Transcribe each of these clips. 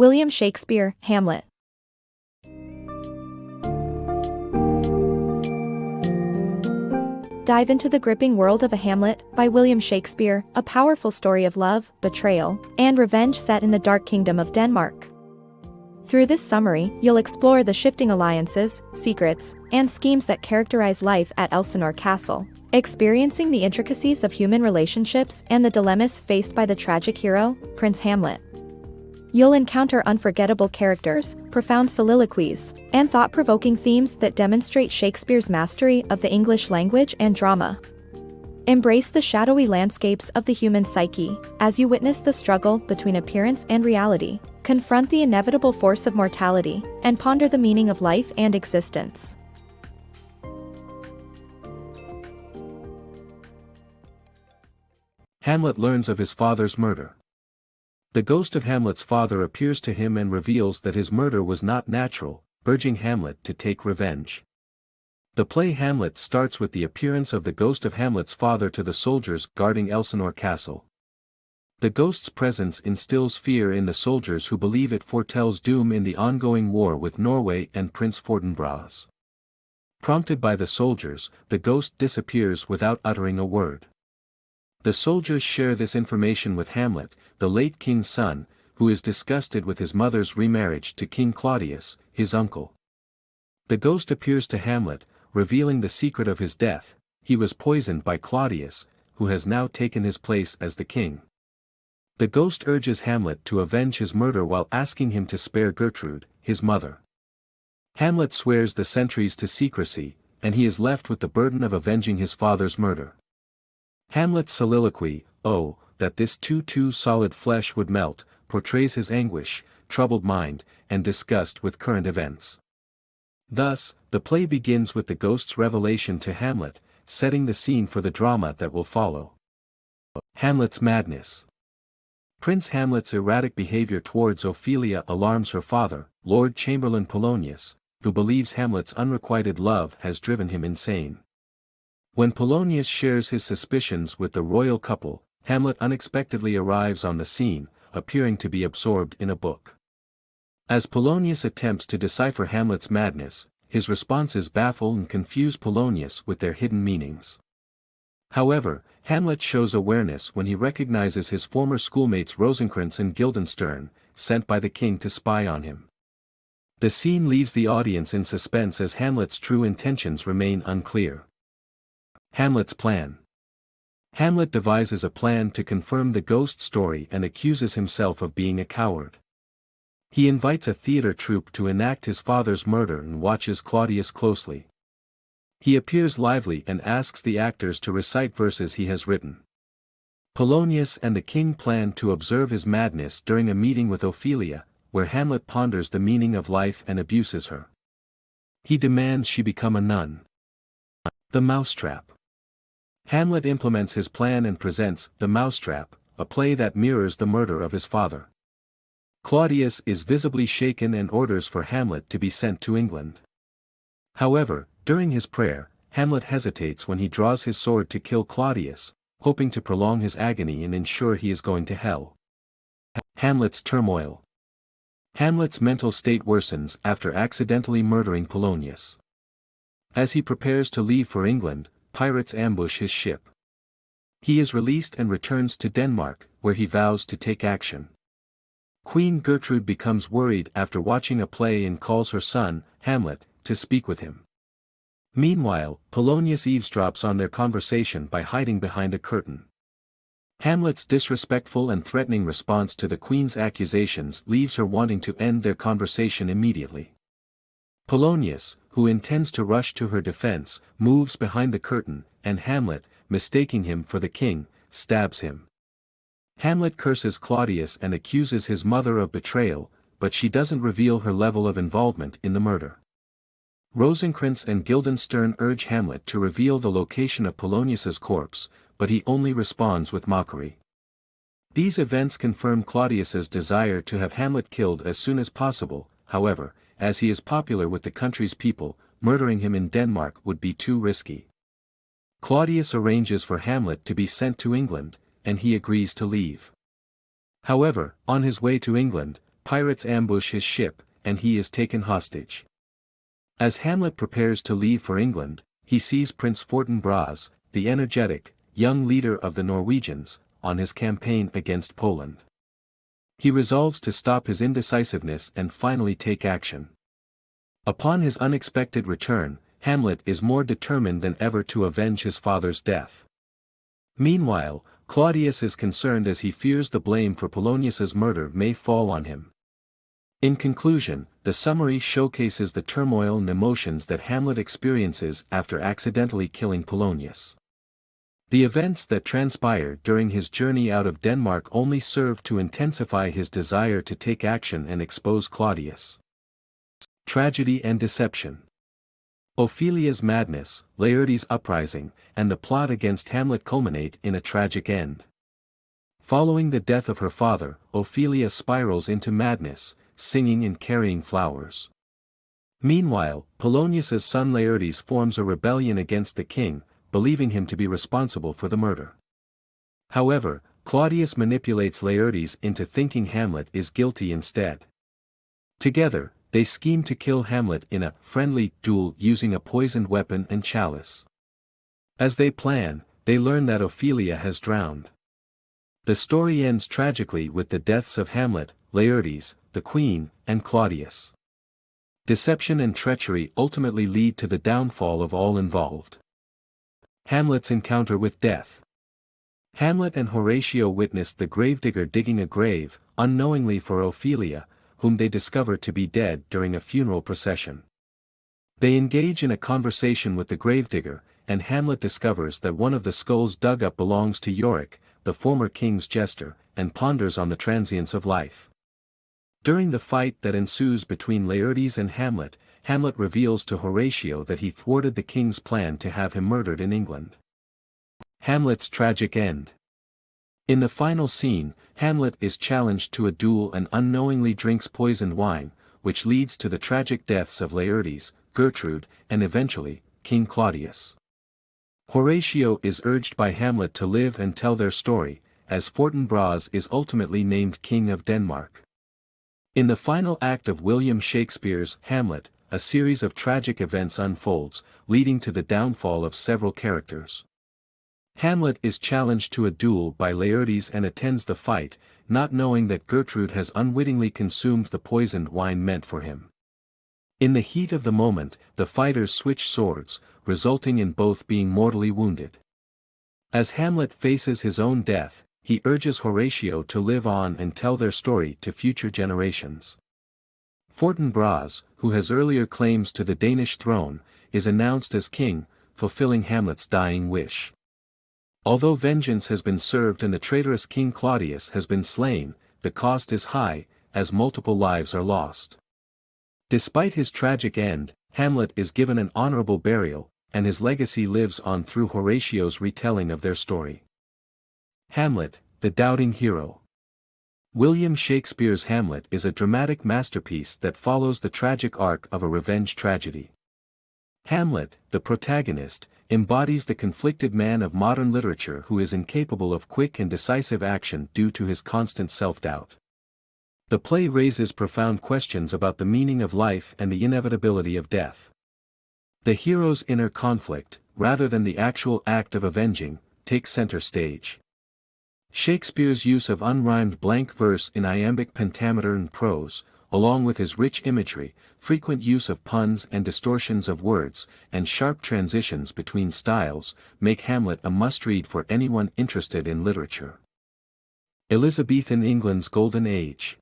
William Shakespeare, Hamlet. Dive into the gripping world of A Hamlet by William Shakespeare, a powerful story of love, betrayal, and revenge set in the dark kingdom of Denmark. Through this summary, you'll explore the shifting alliances, secrets, and schemes that characterize life at Elsinore Castle, experiencing the intricacies of human relationships and the dilemmas faced by the tragic hero, Prince Hamlet. You'll encounter unforgettable characters, profound soliloquies, and thought-provoking themes that demonstrate Shakespeare's mastery of the English language and drama. Embrace the shadowy landscapes of the human psyche, as you witness the struggle between appearance and reality, confront the inevitable force of mortality, and ponder the meaning of life and existence. Hamlet learns of his father's murder. The ghost of Hamlet's father appears to him and reveals that his murder was not natural, urging Hamlet to take revenge. The play Hamlet starts with the appearance of the ghost of Hamlet's father to the soldiers guarding Elsinore Castle. The ghost's presence instills fear in the soldiers who believe it foretells doom in the ongoing war with Norway and Prince Fortinbras. Prompted by the soldiers, the ghost disappears without uttering a word. The soldiers share this information with Hamlet, the late king's son, who is disgusted with his mother's remarriage to King Claudius, his uncle. The ghost appears to Hamlet, revealing the secret of his death. He was poisoned by Claudius, who has now taken his place as the king. The ghost urges Hamlet to avenge his murder while asking him to spare Gertrude, his mother. Hamlet swears the sentries to secrecy, and he is left with the burden of avenging his father's murder. Hamlet's soliloquy, "Oh, that this too solid flesh would melt," portrays his anguish, troubled mind, and disgust with current events. Thus, the play begins with the ghost's revelation to Hamlet, setting the scene for the drama that will follow. Hamlet's madness. Prince Hamlet's erratic behavior towards Ophelia alarms her father, Lord Chamberlain Polonius, who believes Hamlet's unrequited love has driven him insane. When Polonius shares his suspicions with the royal couple, Hamlet unexpectedly arrives on the scene, appearing to be absorbed in a book. As Polonius attempts to decipher Hamlet's madness, his responses baffle and confuse Polonius with their hidden meanings. However, Hamlet shows awareness when he recognizes his former schoolmates Rosencrantz and Guildenstern, sent by the king to spy on him. The scene leaves the audience in suspense as Hamlet's true intentions remain unclear. Hamlet's plan. Hamlet devises a plan to confirm the ghost story and accuses himself of being a coward. He invites a theater troupe to enact his father's murder and watches Claudius closely. He appears lively and asks the actors to recite verses he has written. Polonius and the king plan to observe his madness during a meeting with Ophelia, where Hamlet ponders the meaning of life and abuses her. He demands she become a nun. The Mousetrap. Hamlet implements his plan and presents The Mousetrap, a play that mirrors the murder of his father. Claudius is visibly shaken and orders for Hamlet to be sent to England. However, during his prayer, Hamlet hesitates when he draws his sword to kill Claudius, hoping to prolong his agony and ensure he is going to hell. Hamlet's turmoil. Hamlet's mental state worsens after accidentally murdering Polonius. As he prepares to leave for England, pirates ambush his ship. He is released and returns to Denmark, where he vows to take action. Queen Gertrude becomes worried after watching a play and calls her son, Hamlet, to speak with him. Meanwhile, Polonius eavesdrops on their conversation by hiding behind a curtain. Hamlet's disrespectful and threatening response to the queen's accusations leaves her wanting to end their conversation immediately. Polonius, who intends to rush to her defense, moves behind the curtain, and Hamlet, mistaking him for the king, stabs him. Hamlet curses Claudius and accuses his mother of betrayal, but she doesn't reveal her level of involvement in the murder. Rosencrantz and Guildenstern urge Hamlet to reveal the location of Polonius's corpse, but he only responds with mockery. These events confirm Claudius's desire to have Hamlet killed as soon as possible. However, as he is popular with the country's people, murdering him in Denmark would be too risky. Claudius arranges for Hamlet to be sent to England, and he agrees to leave. However, on his way to England, pirates ambush his ship, and he is taken hostage. As Hamlet prepares to leave for England, he sees Prince Fortinbras, the energetic, young leader of the Norwegians, on his campaign against Poland. He resolves to stop his indecisiveness and finally take action. Upon his unexpected return, Hamlet is more determined than ever to avenge his father's death. Meanwhile, Claudius is concerned as he fears the blame for Polonius's murder may fall on him. In conclusion, the summary showcases the turmoil and emotions that Hamlet experiences after accidentally killing Polonius. The events that transpired during his journey out of Denmark only serve to intensify his desire to take action and expose Claudius. Tragedy and deception. Ophelia's madness, Laertes' uprising, and the plot against Hamlet culminate in a tragic end. Following the death of her father, Ophelia spirals into madness, singing and carrying flowers. Meanwhile, Polonius's son Laertes forms a rebellion against the king, believing him to be responsible for the murder. However, Claudius manipulates Laertes into thinking Hamlet is guilty instead. Together, they scheme to kill Hamlet in a friendly duel using a poisoned weapon and chalice. As they plan, they learn that Ophelia has drowned. The story ends tragically with the deaths of Hamlet, Laertes, the queen, and Claudius. Deception and treachery ultimately lead to the downfall of all involved. Hamlet's encounter with death. Hamlet and Horatio witness the gravedigger digging a grave, unknowingly for Ophelia, whom they discover to be dead during a funeral procession. They engage in a conversation with the gravedigger, and Hamlet discovers that one of the skulls dug up belongs to Yorick, the former king's jester, and ponders on the transience of life. During the fight that ensues between Laertes and Hamlet, Hamlet reveals to Horatio that he thwarted the king's plan to have him murdered in England. Hamlet's tragic end. In the final scene, Hamlet is challenged to a duel and unknowingly drinks poisoned wine, which leads to the tragic deaths of Laertes, Gertrude, and eventually, King Claudius. Horatio is urged by Hamlet to live and tell their story, as Fortinbras is ultimately named King of Denmark. In the final act of William Shakespeare's Hamlet, a series of tragic events unfolds, leading to the downfall of several characters. Hamlet is challenged to a duel by Laertes and attends the fight, not knowing that Gertrude has unwittingly consumed the poisoned wine meant for him. In the heat of the moment, the fighters switch swords, resulting in both being mortally wounded. As Hamlet faces his own death, he urges Horatio to live on and tell their story to future generations. Fortinbras, who has earlier claims to the Danish throne, is announced as king, fulfilling Hamlet's dying wish. Although vengeance has been served and the traitorous King Claudius has been slain, the cost is high, as multiple lives are lost. Despite his tragic end, Hamlet is given an honorable burial, and his legacy lives on through Horatio's retelling of their story. Hamlet, the Doubting Hero. William Shakespeare's Hamlet is a dramatic masterpiece that follows the tragic arc of a revenge tragedy. Hamlet, the protagonist, embodies the conflicted man of modern literature who is incapable of quick and decisive action due to his constant self-doubt. The play raises profound questions about the meaning of life and the inevitability of death. The hero's inner conflict, rather than the actual act of avenging, takes center stage. Shakespeare's use of unrhymed blank verse in iambic pentameter and prose, along with his rich imagery, frequent use of puns and distortions of words, and sharp transitions between styles, make Hamlet a must-read for anyone interested in literature. Elizabethan England's Golden Age.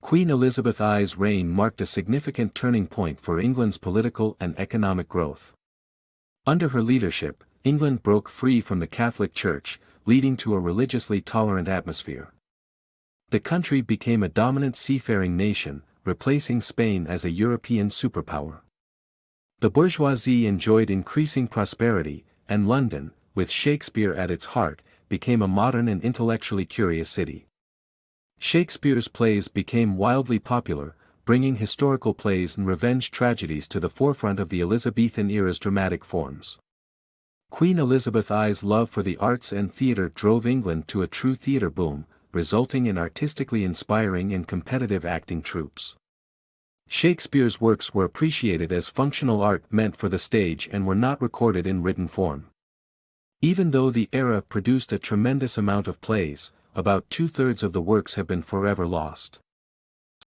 Queen Elizabeth I's reign marked a significant turning point for England's political and economic growth. Under her leadership, England broke free from the Catholic Church, leading to a religiously tolerant atmosphere. The country became a dominant seafaring nation, replacing Spain as a European superpower. The bourgeoisie enjoyed increasing prosperity, and London, with Shakespeare at its heart, became a modern and intellectually curious city. Shakespeare's plays became wildly popular, bringing historical plays and revenge tragedies to the forefront of the Elizabethan era's dramatic forms. Queen Elizabeth I's love for the arts and theatre drove England to a true theatre boom, resulting in artistically inspiring and competitive acting troupes. Shakespeare's works were appreciated as functional art meant for the stage and were not recorded in written form. Even though the era produced a tremendous amount of plays, about 2/3 of the works have been forever lost.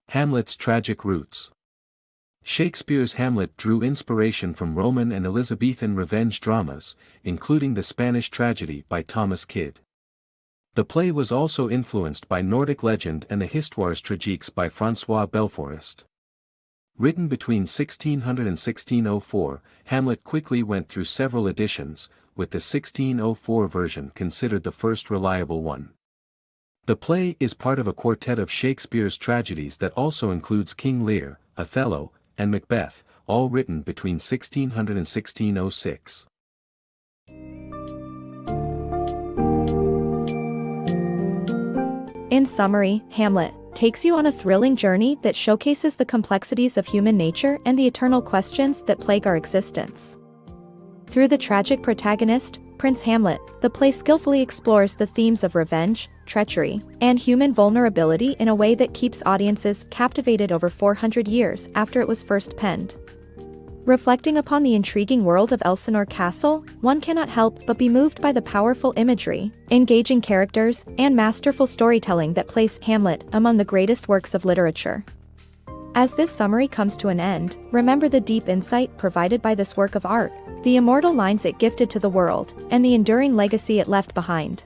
Hamlet's tragic roots. Shakespeare's Hamlet drew inspiration from Roman and Elizabethan revenge dramas, including the Spanish tragedy by Thomas Kyd. The play was also influenced by Nordic legend and the Histoires tragiques by François Belforest. Written between 1600 and 1604, Hamlet quickly went through several editions, with the 1604 version considered the first reliable one. The play is part of a quartet of Shakespeare's tragedies that also includes King Lear, Othello, and Macbeth, all written between 1600 and 1606. In summary, Hamlet takes you on a thrilling journey that showcases the complexities of human nature and the eternal questions that plague our existence. Through the tragic protagonist, Prince Hamlet, the play skillfully explores the themes of revenge, treachery, and human vulnerability in a way that keeps audiences captivated over 400 years after it was first penned. Reflecting upon the intriguing world of Elsinore Castle, one cannot help but be moved by the powerful imagery, engaging characters, and masterful storytelling that place Hamlet among the greatest works of literature. As this summary comes to an end, remember the deep insight provided by this work of art, the immortal lines it gifted to the world, and the enduring legacy it left behind.